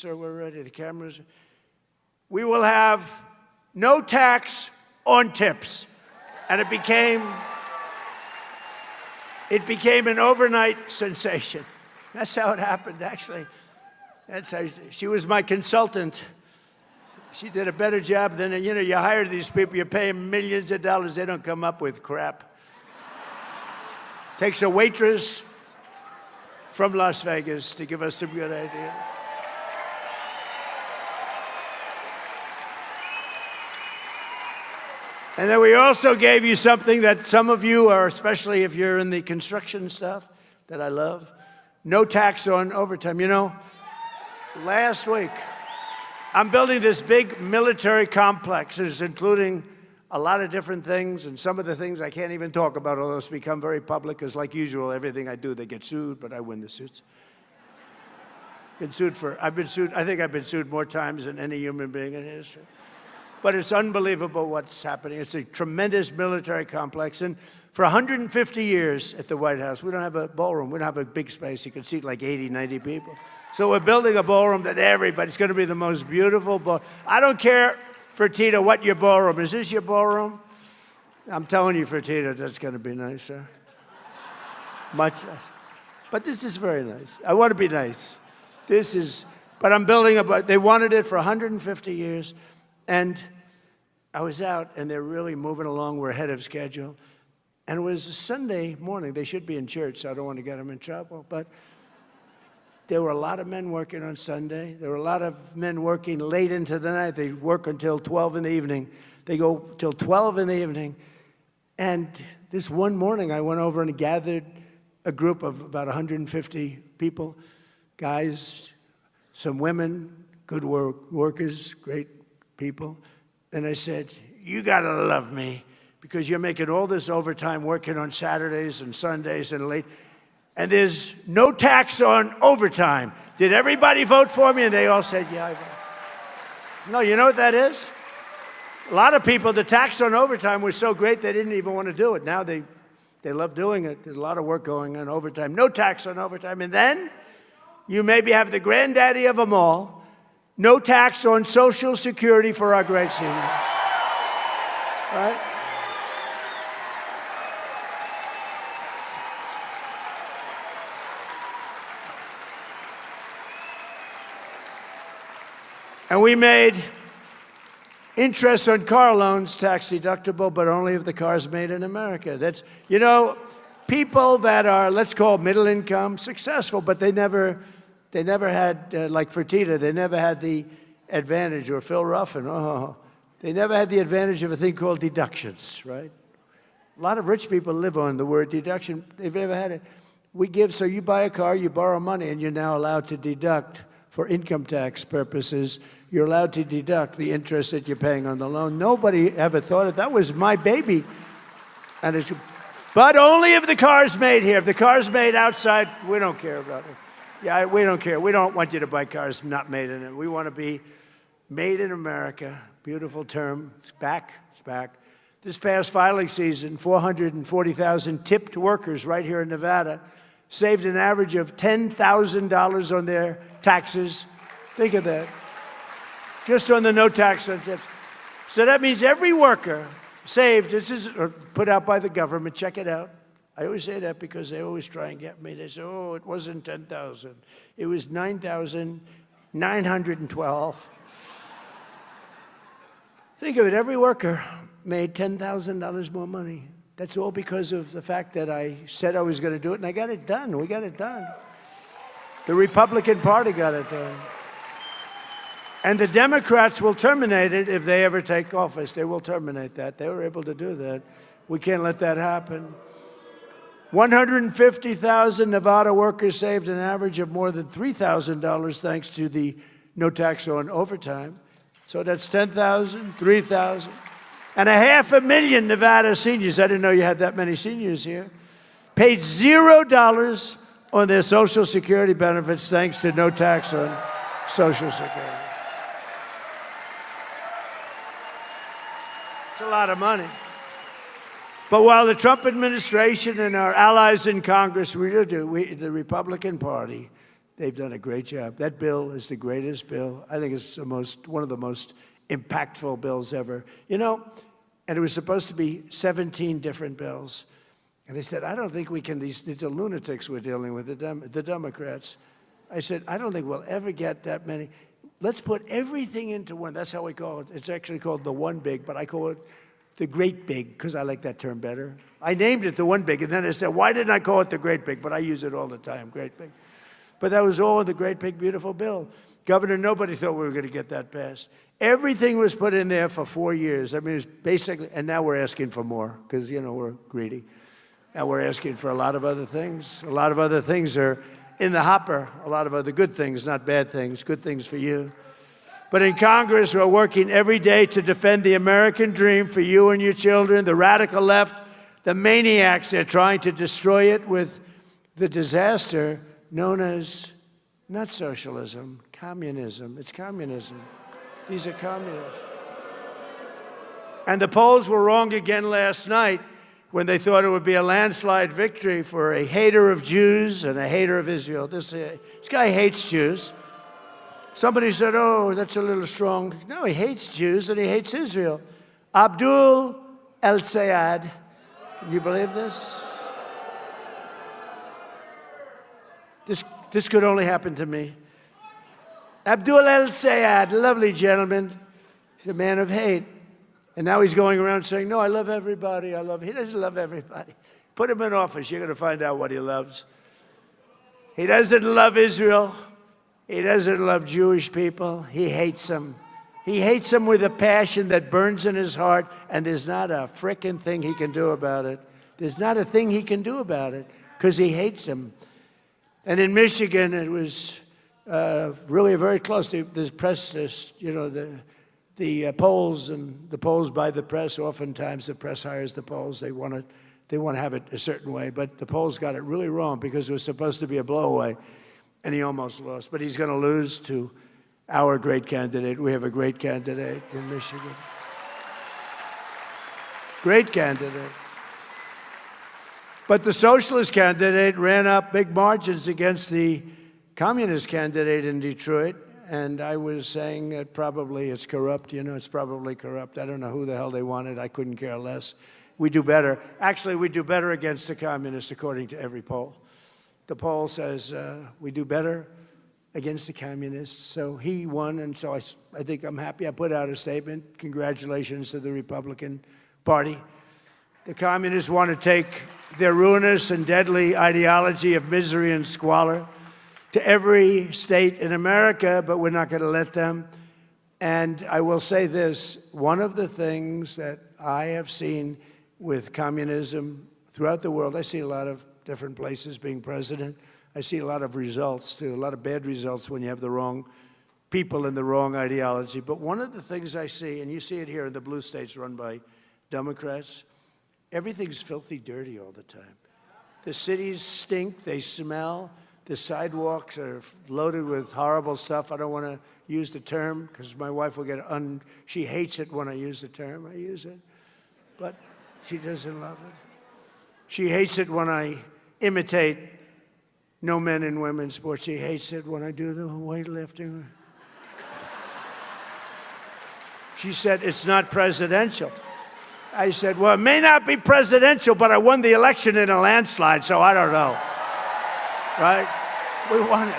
sir, we're ready. The cameras. We will have no tax on tips. And it became an overnight sensation. That's how it happened, actually. That's how she was my consultant. She did a better job than, you hire these people, you pay them millions of dollars, they don't come up with crap. Takes a waitress from Las Vegas to give us some good ideas. And then we also gave you something that some of you are, especially if you're in the construction stuff, that I love. No tax on overtime. Last week, I'm building this big military complex. It's including a lot of different things, and some of the things I can't even talk about, although it's become very public, because like usual, everything I do, they get sued, but I win the suits. I think I've been sued more times than any human being in history. But it's unbelievable what's happening. It's a tremendous military complex. And for 150 years at the White House, we don't have a ballroom. We don't have a big space. You can seat like 80, 90 people. So we're building a ballroom that everybody's going to be the most beautiful ballroom. I don't care, Fertitta, what your ballroom is. Is this your ballroom? I'm telling you, Fertitta, that's going to be nice, sir. Much nice. But this is very nice. I want to be nice. But I'm building they wanted it for 150 years. And I was out, and they're really moving along. We're ahead of schedule. And it was a Sunday morning. They should be in church, so I don't want to get them in trouble. But there were a lot of men working on Sunday. There were a lot of men working late into the night. They work until 12 in the evening. They go till 12 in the evening. And this one morning, I went over and gathered a group of about 150 people, guys, some women, good workers, great people. And I said, you got to love me because you're making all this overtime working on Saturdays and Sundays and late. And there's no tax on overtime. Did everybody vote for me? And they all said, yeah, I voted. No, you know what that is? A lot of people, the tax on overtime was so great they didn't even want to do it. Now they love doing it. There's a lot of work going on overtime. No tax on overtime. And then you maybe have the granddaddy of them all. No tax on Social Security for our great seniors. Right? And we made interest on car loans tax deductible, but only if the car's made in America. That's, people that are, let's call middle income, successful, but they never had, like Fertitta, they never had the advantage, or Phil Ruffin, they never had the advantage of a thing called deductions, right? A lot of rich people live on the word deduction. They've never had it. We give, so you buy a car, you borrow money, and you're now allowed to deduct, for income tax purposes, you're allowed to deduct the interest that you're paying on the loan. Nobody ever thought it. That was my baby. But only if the car's made here. If the car's made outside, we don't care about it. Yeah, we don't care. We don't want you to buy cars not made in it. We want to be made in America. Beautiful term. It's back. It's back. This past filing season, 440,000 tipped workers right here in Nevada saved an average of $10,000 on their taxes. Think of that. Just on the no tax on tips. So that means every worker saved, this is put out by the government, check it out. I always say that because they always try and get me. They say, oh, it wasn't 10,000. It was 9,912. Think of it, every worker made $10,000 more money. That's all because of the fact that I said I was going to do it, and I got it done. We got it done. The Republican Party got it done. And the Democrats will terminate it if they ever take office. They will terminate that. They were able to do that. We can't let that happen. 150,000 Nevada workers saved an average of more than $3,000 thanks to the no tax on overtime. So that's 10,000, 3,000. And 500,000 Nevada seniors, I didn't know you had that many seniors here, paid $0 on their Social Security benefits thanks to no tax on Social Security. It's a lot of money. But while the Trump administration and our allies in Congress, the Republican Party, They've done a great job. That bill is the greatest bill. I think it's one of the most impactful bills ever. You know, and it was supposed to be 17 different bills. And they said, I don't think we can, these are lunatics we're dealing with, the Democrats. I said, I don't think we'll ever get that many. Let's put everything into one. That's how we call it. It's actually called the one big, but I call it the great big because I like that term better. I named it the one big, and then I said, why didn't I call it the great big? But I use it all the time, great big. But that was all in the great big beautiful bill. Governor, nobody thought we were going to get that passed. Everything was put in there for 4 years. I mean, it's basically, and now we're asking for more because, you know, we're greedy. Now we're asking for a lot of other things. A lot of other things are in the hopper. A lot of other good things, not bad things, good things for you. But in Congress, we're working every day to defend the American dream for you and your children. The radical left, the maniacs, they're trying to destroy it with the disaster known as not socialism, communism. It's communism. These are communists. And the polls were wrong again last night when they thought it would be a landslide victory for a hater of Jews and a hater of Israel. This guy hates Jews. Somebody said, oh, that's a little strong. No, he hates Jews and he hates Israel. Abdul El Sayed. Can you believe this? This could only happen to me. Abdul El Sayed, lovely gentleman. He's a man of hate. And now he's going around saying, no, I love everybody. He doesn't love everybody. Put him in office. You're going to find out what he loves. He doesn't love Israel. He doesn't love Jewish people. He hates them. He hates them with a passion that burns in his heart, and there's not a frickin' thing he can do about it. There's not a thing he can do about it because he hates them. And in Michigan, it was really very close. There's press, you know, the polls and the polls by the press. Oftentimes, the press hires the polls. They want to have it a certain way, but the polls got it really wrong because it was supposed to be a blowaway, and he almost lost. But he's going to lose to our great candidate. We have a great candidate in Michigan. Great candidate. But the socialist candidate ran up big margins against the communist candidate in Detroit. And I was saying that probably it's corrupt. You know, it's probably corrupt. I don't know who the hell they wanted. I couldn't care less. We do better. Actually, we do better against the communists, according to every poll. The poll says we do better against the communists. So he won, and so I think I'm happy. I put out a statement. Congratulations to the Republican Party. The communists want to take their ruinous and deadly ideology of misery and squalor to every state in America, but we're not going to let them. And I will say this, one of the things that I have seen with communism throughout the world, I see a lot of different places being president. I see a lot of results, too, a lot of bad results when you have the wrong people and the wrong ideology. But one of the things I see, and you see it here in the blue states run by Democrats, everything's filthy dirty all the time. The cities stink, they smell. The sidewalks are loaded with horrible stuff. I don't want to use the term because my wife will get she hates it when I use the term. I use it, but she doesn't love it. She hates it when I imitate no men and women's sports. She hates it when I do the weightlifting. She said, it's not presidential. I said, well, it may not be presidential, but I won the election in a landslide, so I don't know. Right? We won it.